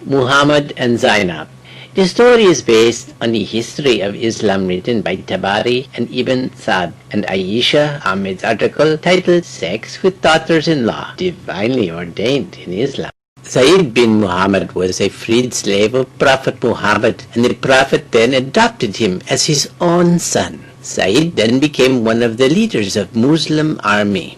Muhammad and Zainab. The story is based on the history of Islam written by Tabari and Ibn Sa'd and Aisha Ahmed's article titled Sex with Daughters-in-Law, Divinely Ordained in Islam. Zaid bin Muhammad was a freed slave of Prophet Muhammad, and the Prophet then adopted him as his own son. Zaid then became one of the leaders of Muslim army.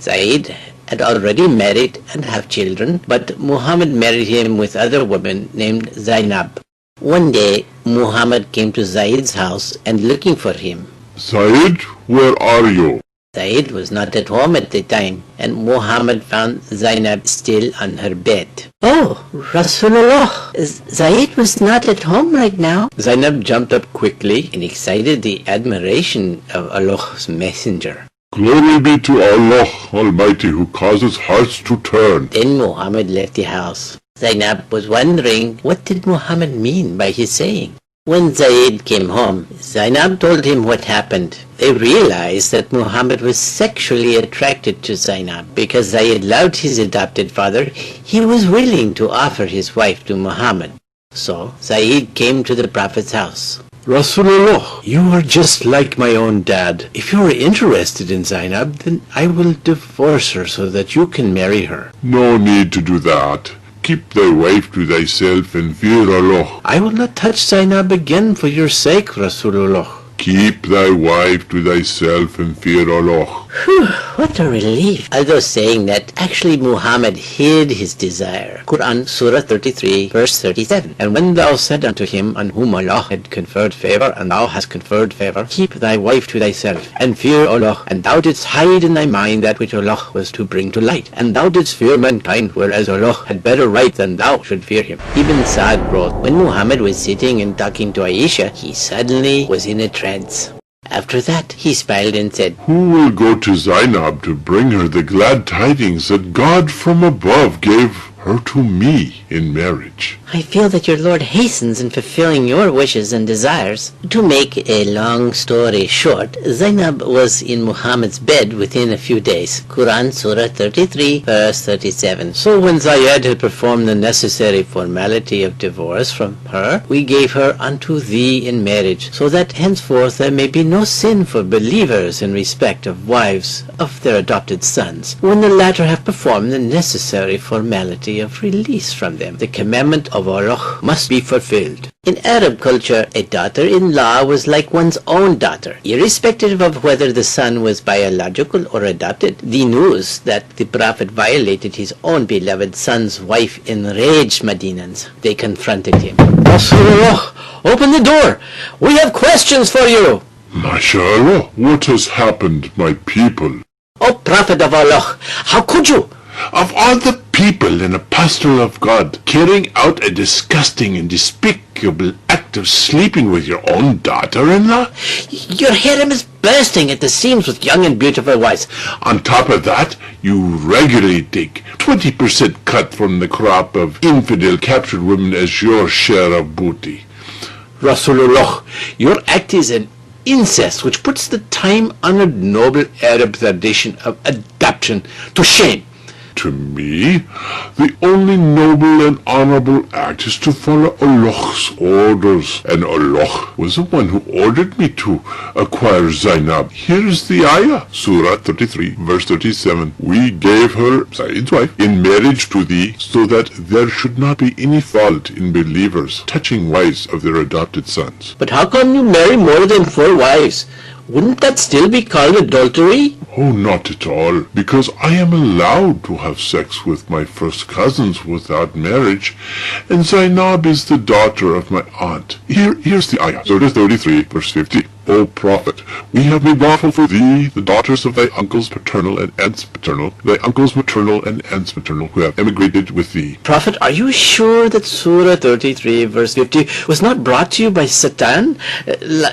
Zaid had already married and have children, but Muhammad married him with other women named Zainab. One day, Muhammad came to Zaid's house and looking for him. Zaid, where are you? Zaid was not at home at the time, and Muhammad found Zainab still on her bed. Oh, Rasulullah, Zaid was not at home right now. Zainab jumped up quickly and excited the admiration of Allah's messenger. Glory be to Allah Almighty who causes hearts to turn. Then Muhammad left the house. Zainab was wondering what did Muhammad mean by his saying. When Zaid came home, Zainab told him what happened. They realized that Muhammad was sexually attracted to Zainab. Because Zaid loved his adopted father, he was willing to offer his wife to Muhammad. So Zaid came to the Prophet's house. Rasulullah, you are just like my own dad. If you are interested in Zainab, then I will divorce her so that you can marry her. No need to do that. Keep thy wife to thyself and fear Allah. I will not touch Zainab again for your sake, Rasulullah. Keep thy wife to thyself and fear Allah. Whew, what a relief. Although saying that, actually Muhammad hid his desire. Quran, Surah 33, verse 37. And when thou said unto him on whom Allah had conferred favor, and thou hast conferred favor, keep thy wife to thyself, and fear Allah, and thou didst hide in thy mind that which Allah was to bring to light, and thou didst fear mankind, whereas Allah had better right than thou should fear him. Ibn Sa'd wrote, when Muhammad was sitting and talking to Aisha, he suddenly was in a trance. After that, he smiled and said, Who will go to Zainab to bring her the glad tidings that God from above gave her to me in marriage? I feel that your Lord hastens in fulfilling your wishes and desires. To make a long story short, Zainab was in Muhammad's bed within a few days. Quran, Surah 33, verse 37. So when Zaid had performed the necessary formality of divorce from her, we gave her unto thee in marriage, so that henceforth there may be no sin for believers in respect of wives of their adopted sons, when the latter have performed the necessary formality of release from them. The commandment of Allah must be fulfilled. In Arab culture, a daughter-in-law was like one's own daughter, irrespective of whether the son was biological or adopted. The news that the Prophet violated his own beloved son's wife enraged Madinans. They confronted him. Rasulullah, open the door! We have questions for you! MashaAllah, what has happened, my people? O Prophet of Allah, how could you? Of all the people and apostle of God, carrying out a disgusting and despicable act of sleeping with your own daughter-in-law? Your harem is bursting at the seams with young and beautiful wives. On top of that, you regularly take 20% cut from the crop of infidel captured women as your share of booty. Rasulullah, your act is an incest which puts the time-honored noble Arab tradition of adoption to shame. To me, the only noble and honorable act is to follow Allah's orders, and Allah was the one who ordered me to acquire Zainab. Here is the ayah, Surah 33, verse 37. We gave her, Zaid's wife, in marriage to thee, so that there should not be any fault in believers touching wives of their adopted sons. But how come you marry more than 4 wives? Wouldn't that still be called adultery? Oh, not at all, because I am allowed to have sex with my first cousins without marriage, and Zainab is the daughter of my aunt. Here's the ayah, Surah 33, verse 50. O Prophet, we have made lawful for thee the daughters of thy uncles paternal and aunts paternal, thy uncles maternal and aunts maternal, who have emigrated with thee. Prophet, are you sure that Surah 33, verse 50 was not brought to you by Satan,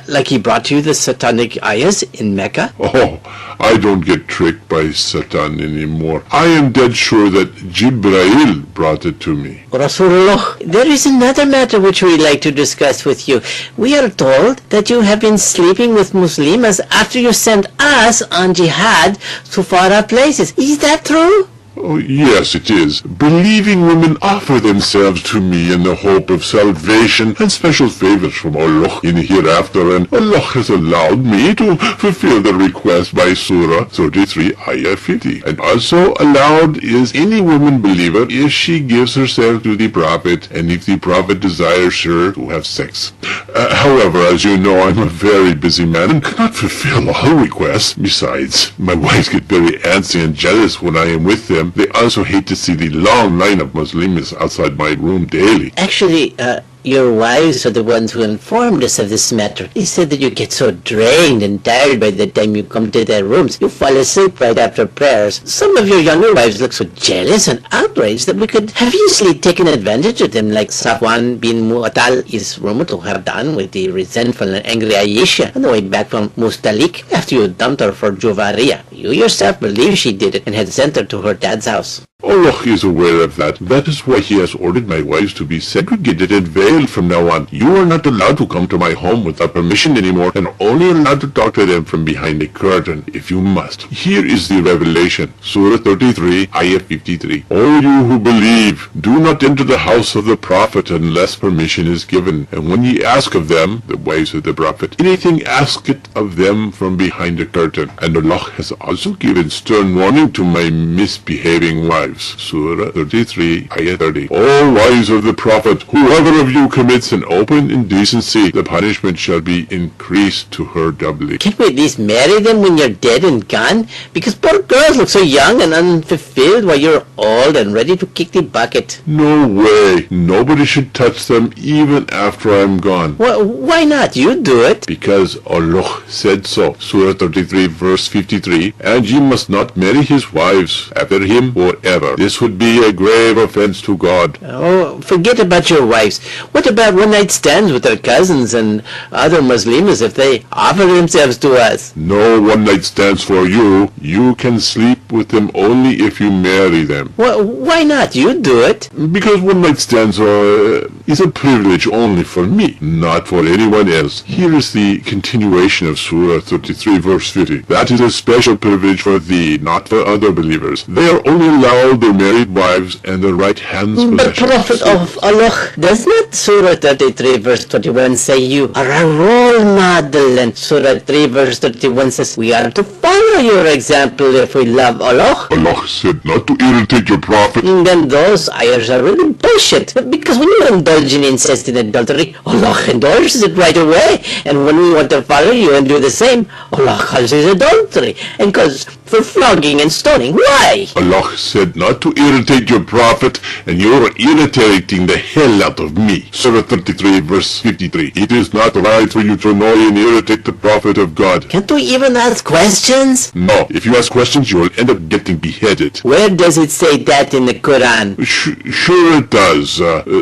like he brought to you the satanic ayahs in Mecca? Oh, I don't get tricked by Satan anymore. I am dead sure that Jibreel brought it to me. Rasulullah, there is another matter which we like to discuss with you. We are told that you have been sleeping with Muslimas after you sent us on jihad to far-off places. Is that true? Oh, yes, it is. Believing women offer themselves to me in the hope of salvation and special favors from Allah in the hereafter, and Allah has allowed me to fulfill the request by Surah 33, Ayah 50. And also allowed is any woman believer if she gives herself to the Prophet and if the Prophet desires her to have sex. However, as you know, I'm a very busy man and cannot fulfill all requests. Besides, my wives get very antsy and jealous when I am with them. They also hate to see the long line of Muslims outside my room daily. Actually, your wives are the ones who informed us of this matter. They said that you get so drained and tired by the time you come to their rooms. You fall asleep right after prayers. Some of your younger wives look so jealous and outraged that we could have easily taken advantage of them, like Safwan bin Mu'attal is rumored to have done with the resentful and angry Aisha on the way back from Mustalik after you dumped her for Juwariya. You yourself believe she did it and had sent her to her dad's house. Allah is aware of that. That is why He has ordered my wives to be segregated and veiled from now on. You are not allowed to come to my home without permission anymore, and only allowed to talk to them from behind a curtain, if you must. Here is the revelation. Surah 33, Ayah 53. O you who believe, do not enter the house of the Prophet unless permission is given. And when ye ask of them, the wives of the Prophet, anything, ask it of them from behind the curtain. And Allah has also given stern warning to my misbehaving wives. Surah 33, Ayah 30. O wives of the Prophet, whoever of you commits an open indecency, the punishment shall be increased to her doubly. Can't we at least marry them when you're dead and gone? Because poor girls look so young and unfulfilled while you're old and ready to kick the bucket. No way. Nobody should touch them even after I'm gone. Why not? You do it. Because Allah said so. Surah 33, verse 53. And ye must not marry his wives after him forever. This would be a grave offense to God. Oh, forget about your wives. What about one-night stands with their cousins and other Muslims if they offer themselves to us? No one-night stands for you. You can sleep with them only if you marry them. Why not? You do it. Because one-night stands is a privilege only for me, not for anyone else. Here is the continuation of Surah 33, verse 50. That is a special privilege for thee, not for other believers. They are only allowed their married wives and their right hands But Prophet of Allah, does not Surah 33 verse 21 say you are a role model, and Surah 3 verse 31 says we are to follow your example if we love Allah? Allah said not to irritate your Prophet. And then those ayahs are really bullshit, because when you indulge in incest and adultery, Allah endorses it right away, and when we want to follow you and do the same, Allah calls it adultery and calls for flogging and stoning. Why? Allah said not to irritate your Prophet, and you're irritating the hell out of me. Surah 33 verse 53. It is not right for you to annoy and irritate the Prophet of God. Can't we even ask questions? No, if you ask questions you will end up getting beheaded. Where does it say that in the Quran? Sure it does.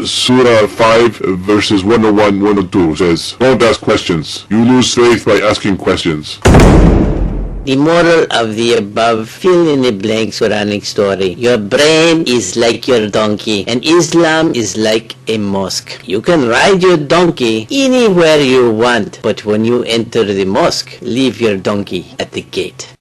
Surah 5 verses 101, 102 says, don't ask questions. You lose faith by asking questions. The moral of the above fill-in-the-blank Quranic story. Your brain is like your donkey, and Islam is like a mosque. You can ride your donkey anywhere you want, but when you enter the mosque, leave your donkey at the gate.